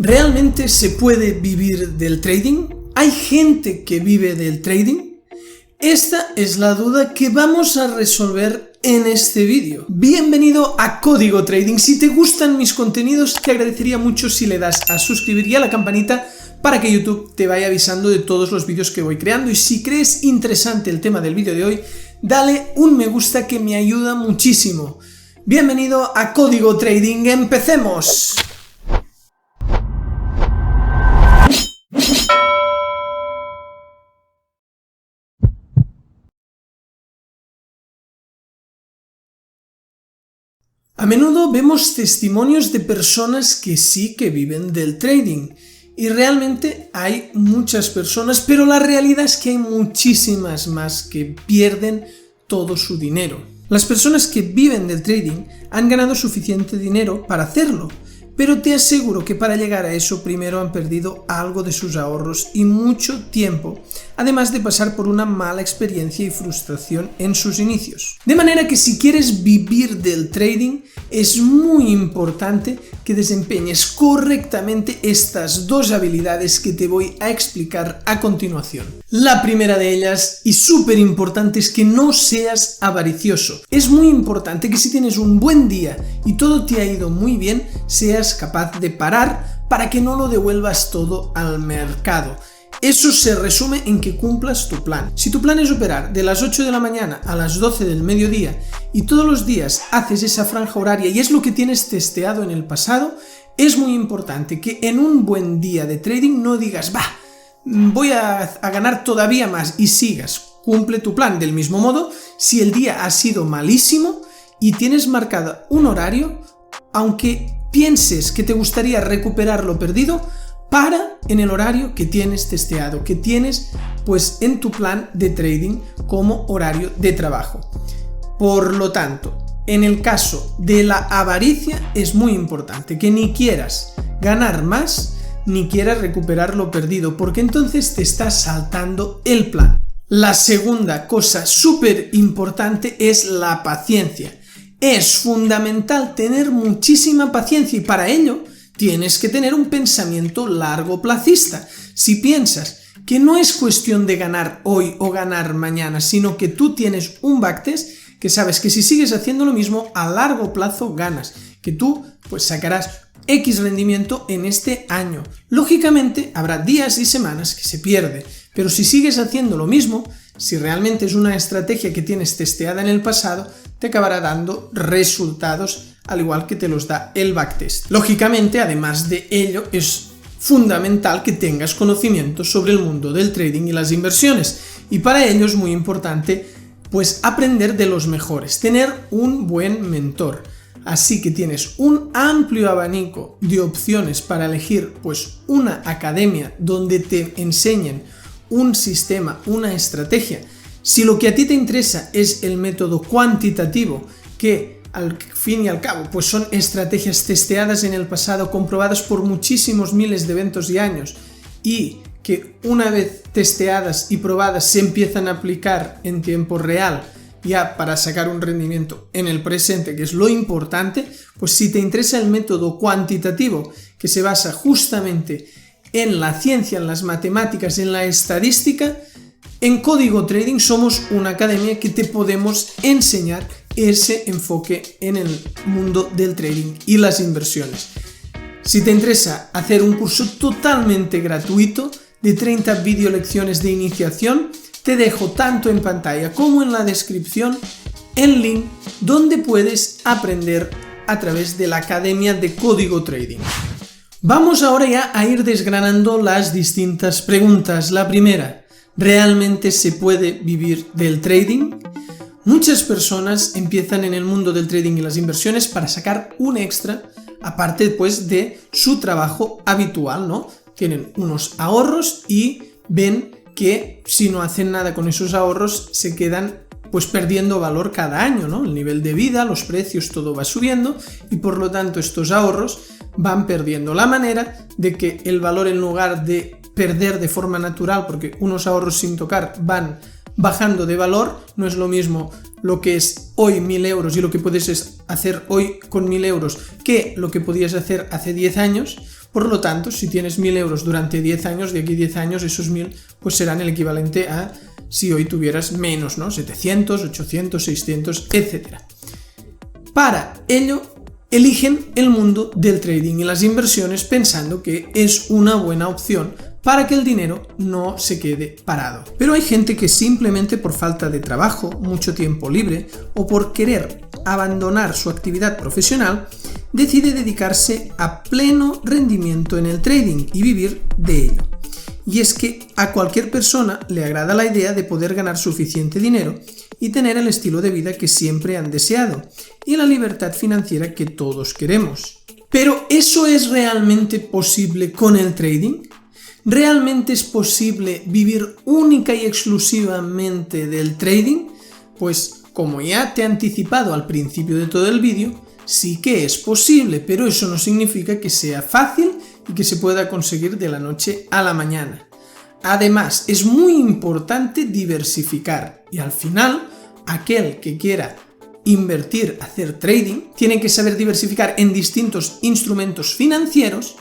¿Realmente se puede vivir del trading? ¿Hay gente que vive del trading? Esta es la duda que vamos a resolver en este vídeo. Bienvenido a Código Trading. Si te gustan mis contenidos, te agradecería mucho si le das a suscribir y a la campanita para que YouTube te vaya avisando de todos los vídeos que voy creando. Y si crees interesante el tema del vídeo de hoy, dale un me gusta que me ayuda muchísimo. Bienvenido a Código Trading. ¡Empecemos! A menudo vemos testimonios de personas que sí que viven del trading y realmente hay muchas personas, pero la realidad es que hay muchísimas más que pierden todo su dinero. Las personas que viven del trading han ganado suficiente dinero para hacerlo, pero te aseguro que para llegar a eso primero han perdido algo de sus ahorros y mucho tiempo, además de pasar por una mala experiencia y frustración en sus inicios. De manera que si quieres vivir del trading, es muy importante que desempeñes correctamente estas dos habilidades que te voy a explicar a continuación. La primera de ellas, y súper importante, es que no seas avaricioso. Es muy importante que si tienes un buen día y todo te ha ido muy bien, seas capaz de parar para que no lo devuelvas todo al mercado. Eso se resume en que cumplas tu plan. Si tu plan es operar de las 8 de la mañana a las 12 del mediodía y todos los días haces esa franja horaria y es lo que tienes testeado en el pasado, es muy importante que en un buen día de trading no digas, voy a ganar todavía más y sigas. Cumple tu plan. Del mismo modo, si el día ha sido malísimo y tienes marcado un horario, aunque pienses que te gustaría recuperar lo perdido, para en el horario que tienes testeado, que tienes pues en tu plan de trading como horario de trabajo. Por lo tanto, en el caso de la avaricia es muy importante que ni quieras ganar más ni quieras recuperar lo perdido, porque entonces te estás saltando el plan. La segunda cosa súper importante es la paciencia. Es fundamental tener muchísima paciencia y para ello tienes que tener un pensamiento largoplacista. Si piensas que no es cuestión de ganar hoy o ganar mañana, sino que tú tienes un backtest, que sabes que si sigues haciendo lo mismo, a largo plazo ganas, que tú pues sacarás X rendimiento en este año. Lógicamente habrá días y semanas que se pierde, pero si sigues haciendo lo mismo, si realmente es una estrategia que tienes testeada en el pasado, te acabará dando resultados al igual que te los da el backtest. Lógicamente, además de ello, es fundamental que tengas conocimiento sobre el mundo del trading y las inversiones, y para ello es muy importante pues aprender de los mejores, tener un buen mentor. Así que tienes un amplio abanico de opciones para elegir pues una academia donde te enseñen un sistema, una estrategia. Si lo que a ti te interesa es el método cuantitativo, que al fin y al cabo pues son estrategias testeadas en el pasado, comprobadas por muchísimos miles de eventos y años, y que una vez testeadas y probadas se empiezan a aplicar en tiempo real ya para sacar un rendimiento en el presente, que es lo importante, pues si te interesa el método cuantitativo, que se basa justamente en la ciencia, en las matemáticas, en la estadística, en Código Trading somos una academia que te podemos enseñar ese enfoque en el mundo del trading y las inversiones. Si te interesa hacer un curso totalmente gratuito de 30 video lecciones de iniciación, te dejo tanto en pantalla como en la descripción el link donde puedes aprender a través de la academia de Código Trading. Vamos ahora ya a ir desgranando las distintas preguntas. La primera, ¿realmente se puede vivir del trading? Muchas personas empiezan en el mundo del trading y las inversiones para sacar un extra, aparte pues de su trabajo habitual, ¿no? Tienen unos ahorros y ven que si no hacen nada con esos ahorros se quedan pues perdiendo valor cada año, ¿no? El nivel de vida, los precios, todo va subiendo y por lo tanto estos ahorros van perdiendo la manera de que el valor, en lugar de perder de forma natural, porque unos ahorros sin tocar van bajando de valor, no es lo mismo lo que es hoy 1000 euros y lo que puedes hacer hoy con 1000 euros que lo que podías hacer hace 10 años, Por lo tanto, si tienes 1.000 euros durante 10 años, de aquí a 10 años esos 1.000 pues serán el equivalente a si hoy tuvieras menos, ¿no? 700, 800, 600, etc. Para ello, eligen el mundo del trading y las inversiones pensando que es una buena opción para que el dinero no se quede parado. Pero hay gente que simplemente por falta de trabajo, mucho tiempo libre o por querer abandonar su actividad profesional, decide dedicarse a pleno rendimiento en el trading y vivir de ello. Y es que a cualquier persona le agrada la idea de poder ganar suficiente dinero y tener el estilo de vida que siempre han deseado y la libertad financiera que todos queremos. Pero ¿eso es realmente posible con el trading? ¿Realmente es posible vivir única y exclusivamente del trading? Pues como ya te he anticipado al principio de todo el vídeo, sí que es posible, pero eso no significa que sea fácil y que se pueda conseguir de la noche a la mañana. Además, es muy importante diversificar y al final, aquel que quiera invertir, hacer trading, tiene que saber diversificar en distintos instrumentos financieros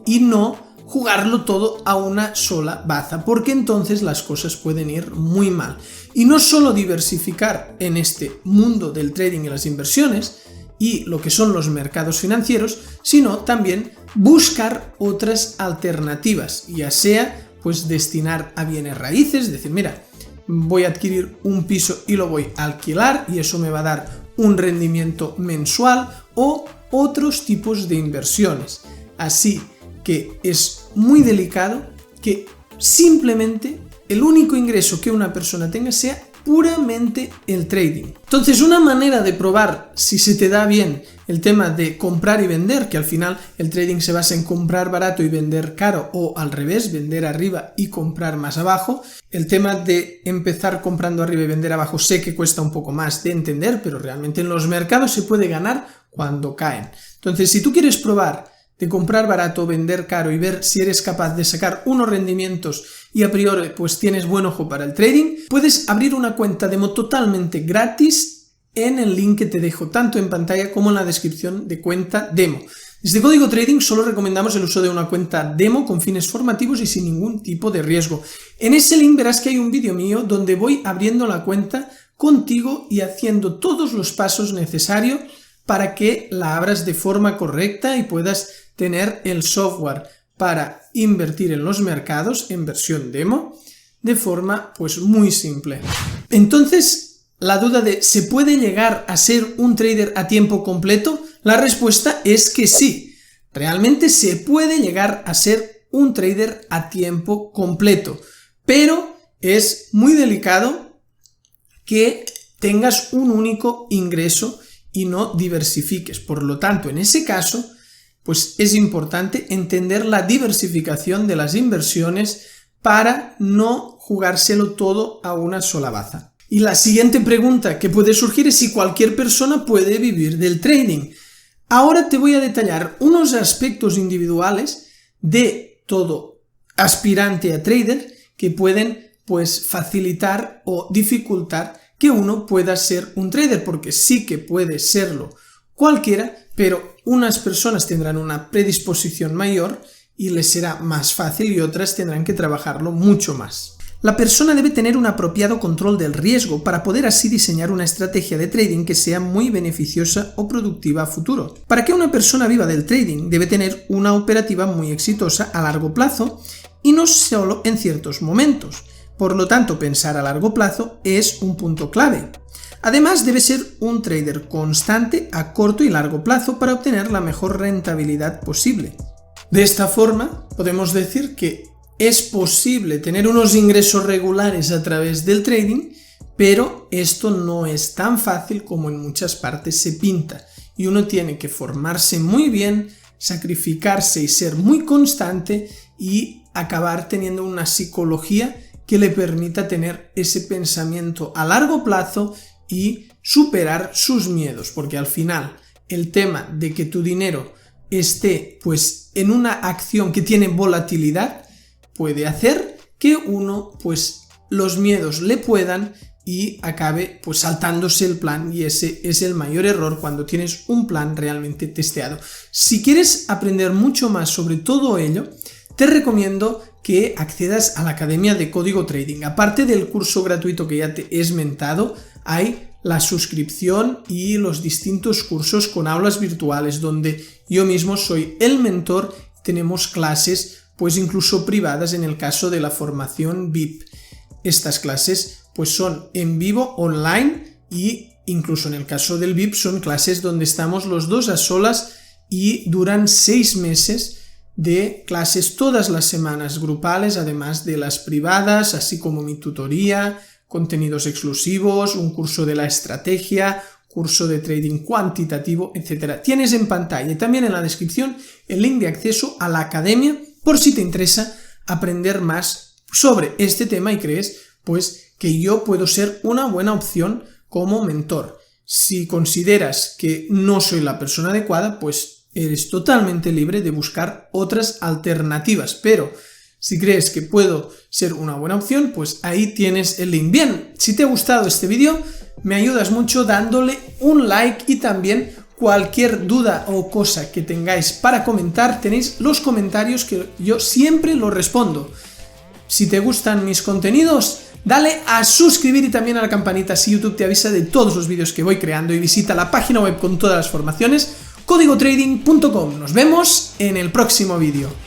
y no jugarlo todo a una sola baza, porque entonces las cosas pueden ir muy mal. Y no solo diversificar en este mundo del trading y las inversiones y lo que son los mercados financieros, sino también buscar otras alternativas, ya sea pues destinar a bienes raíces, decir, mira, voy a adquirir un piso y lo voy a alquilar y eso me va a dar un rendimiento mensual, o otros tipos de inversiones. Así que es muy delicado que simplemente el único ingreso que una persona tenga sea puramente el trading. Entonces, una manera de probar si se te da bien el tema de comprar y vender, que al final el trading se basa en comprar barato y vender caro, o al revés, vender arriba y comprar más abajo. El tema de empezar comprando arriba y vender abajo sé que cuesta un poco más de entender, pero realmente en los mercados se puede ganar cuando caen. Entonces, si tú quieres probar de comprar barato, vender caro y ver si eres capaz de sacar unos rendimientos y a priori pues tienes buen ojo para el trading, puedes abrir una cuenta demo totalmente gratis en el link que te dejo tanto en pantalla como en la descripción de cuenta demo. Desde Código Trading solo recomendamos el uso de una cuenta demo con fines formativos y sin ningún tipo de riesgo. En ese link verás que hay un vídeo mío donde voy abriendo la cuenta contigo y haciendo todos los pasos necesarios para que la abras de forma correcta y puedas tener el software para invertir en los mercados en versión demo de forma pues muy simple. Entonces, la duda de ¿se puede llegar a ser un trader a tiempo completo? La respuesta es que sí. Realmente se puede llegar a ser un trader a tiempo completo, pero es muy delicado que tengas un único ingreso y no diversifiques. Por lo tanto, en ese caso, pues es importante entender la diversificación de las inversiones para no jugárselo todo a una sola baza. Y la siguiente pregunta que puede surgir es si cualquier persona puede vivir del trading. Ahora te voy a detallar unos aspectos individuales de todo aspirante a trader que pueden pues facilitar o dificultar que uno pueda ser un trader, porque sí que puede serlo cualquiera, pero unas personas tendrán una predisposición mayor y les será más fácil y otras tendrán que trabajarlo mucho más. La persona debe tener un apropiado control del riesgo para poder así diseñar una estrategia de trading que sea muy beneficiosa o productiva a futuro. Para que una persona viva del trading debe tener una operativa muy exitosa a largo plazo y no solo en ciertos momentos. Por lo tanto, pensar a largo plazo es un punto clave. Además, debe ser un trader constante a corto y largo plazo para obtener la mejor rentabilidad posible. De esta forma, podemos decir que es posible tener unos ingresos regulares a través del trading, pero esto no es tan fácil como en muchas partes se pinta, y uno tiene que formarse muy bien, sacrificarse y ser muy constante y acabar teniendo una psicología que le permita tener ese pensamiento a largo plazo y superar sus miedos, porque al final el tema de que tu dinero esté pues en una acción que tiene volatilidad puede hacer que uno pues los miedos le puedan y acabe pues saltándose el plan, y ese es el mayor error cuando tienes un plan realmente testeado. Si quieres aprender mucho más sobre todo ello, te recomiendo que accedas a la Academia de Código Trading. Aparte del curso gratuito que ya te he esmentado, hay la suscripción y los distintos cursos con aulas virtuales donde yo mismo soy el mentor. Tenemos clases pues incluso privadas en el caso de la formación VIP. Estas clases pues son en vivo, online, y incluso en el caso del VIP son clases donde estamos los dos a solas y duran 6 meses de clases todas las semanas grupales, además de las privadas, así como mi tutoría, contenidos exclusivos, un curso de la estrategia, curso de trading cuantitativo, etc. Tienes en pantalla y también en la descripción el link de acceso a la academia por si te interesa aprender más sobre este tema y crees pues que yo puedo ser una buena opción como mentor. Si consideras que no soy la persona adecuada, pues eres totalmente libre de buscar otras alternativas, pero si crees que puedo ser una buena opción, pues ahí tienes el link. Bien, si te ha gustado este vídeo, me ayudas mucho dándole un like, y también cualquier duda o cosa que tengáis para comentar, tenéis los comentarios que yo siempre los respondo. Si te gustan mis contenidos, dale a suscribir y también a la campanita si YouTube te avisa de todos los vídeos que voy creando, y visita la página web con todas las formaciones, códigotrading.com. Nos vemos en el próximo vídeo.